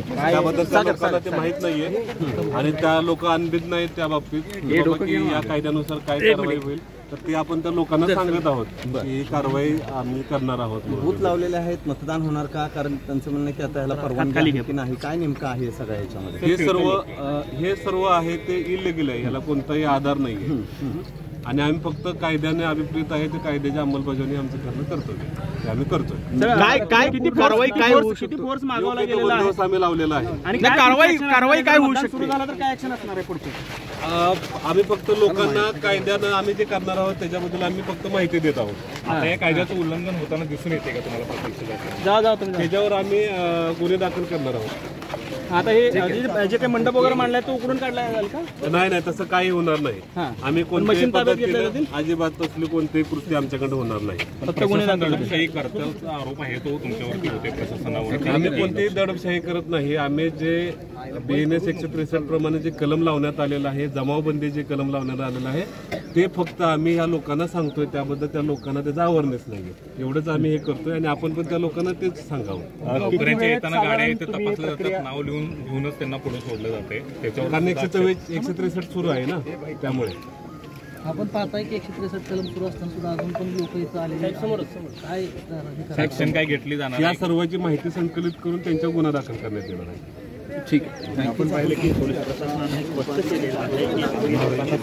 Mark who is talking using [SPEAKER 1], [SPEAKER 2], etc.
[SPEAKER 1] त्याबद्दल त्या लोकांना ते माहित नाहीये आणि त्या लोक अनभिज्ञ नाहीत त्या बाबतीत की या कायद्यानुसार काय कारवाई होईल, तर ते आपण त्या लोकांना सांगत आहोत की ही कारवाई आम्ही करणार आहोत.
[SPEAKER 2] बूथ लावलेले आहेत, मतदान होणार का? कारण त्यांचं म्हणणं की आता ह्याला परवानगी की नाही, काय नेमकं आहे सगळ्या याच्यामध्ये?
[SPEAKER 1] हे सर्व आहे ते इलिगल आहे, याला कोणताही आधार नाहीये आणि आम्ही फक्त कायद्याने अभिप्रेत आहे ते कायद्याची अंमलबजावणी आमचं करणं कर्तव्य आम्ही करतोय.
[SPEAKER 3] काय किती कारवाई काय होऊ शकते? फोर्स मागवला गेलेला आहे,
[SPEAKER 1] आम्ही लावलेला आहे
[SPEAKER 3] आणि कारवाई काय होऊ शकते? सुरू झाला तर काय ऍक्शन असणार आहे पुढची?
[SPEAKER 1] आम्ही फक्त लोकांना कायद्यानं आम्ही जे करणार आहोत त्याच्याबद्दल आम्ही फक्त माहिती देत आहोत.
[SPEAKER 4] आता या कायद्याचं उल्लंघन होताना दिसून येते का तुम्हाला प्रत्यक्ष?
[SPEAKER 3] जा तुम्ही
[SPEAKER 1] त्याच्यावर आम्ही गुन्हे दाखल करणार आहोत.
[SPEAKER 3] आता हे जे काही मंडप वगैरे मांडलाय तो उकडून काढला जाईल का?
[SPEAKER 1] नाही तसं काही होणार नाही. आम्ही कोणत्याही पद्धतीने अजिबात तसली कोणतीही कृती आमच्याकडे होणार नाही.
[SPEAKER 3] फक्त गुन्हे दाखल
[SPEAKER 4] दडपशाही करण्याचा आरोप आहे तो तुमच्यावरती होते प्रशासनावर.
[SPEAKER 1] आम्ही कोणतीही दडपशाही करत नाही. आम्ही जे BNS 163 प्रमाणे जे कलम लावण्यात आलेलं आहे, जमावबंदी जे कलम लावण्यात आलेलं आहे, ते फक्त आम्ही ह्या लोकांना सांगतोय. त्याबद्दल त्या लोकांना त्याचा अवेअरनेस नाहीये, एवढंच आम्ही हे करतोय आणि आपण पण त्या लोकांना तेच सांगावं.
[SPEAKER 4] येताना गाड्या इथे तपासल्या जातात, नाव लिहून घेऊनच त्यांना पुढे सोडलं जाते. त्याच्यावर
[SPEAKER 1] कारण 163 सुरू आहे ना, त्यामुळे
[SPEAKER 5] आपण पाहताय की 163 कलम सुरू असताना सुद्धा अजून पण लोक इथं आलेले काय
[SPEAKER 4] ॲक्शन काय घेतली जाणार?
[SPEAKER 1] या सर्वांची माहिती संकलित करून त्यांच्यावर गुन्हा दाखल करण्यात येणार आहे.
[SPEAKER 3] ठीक आहे. आपण पाहिलं की पोलीस प्रशासनाने स्पष्ट केलेलं आहे की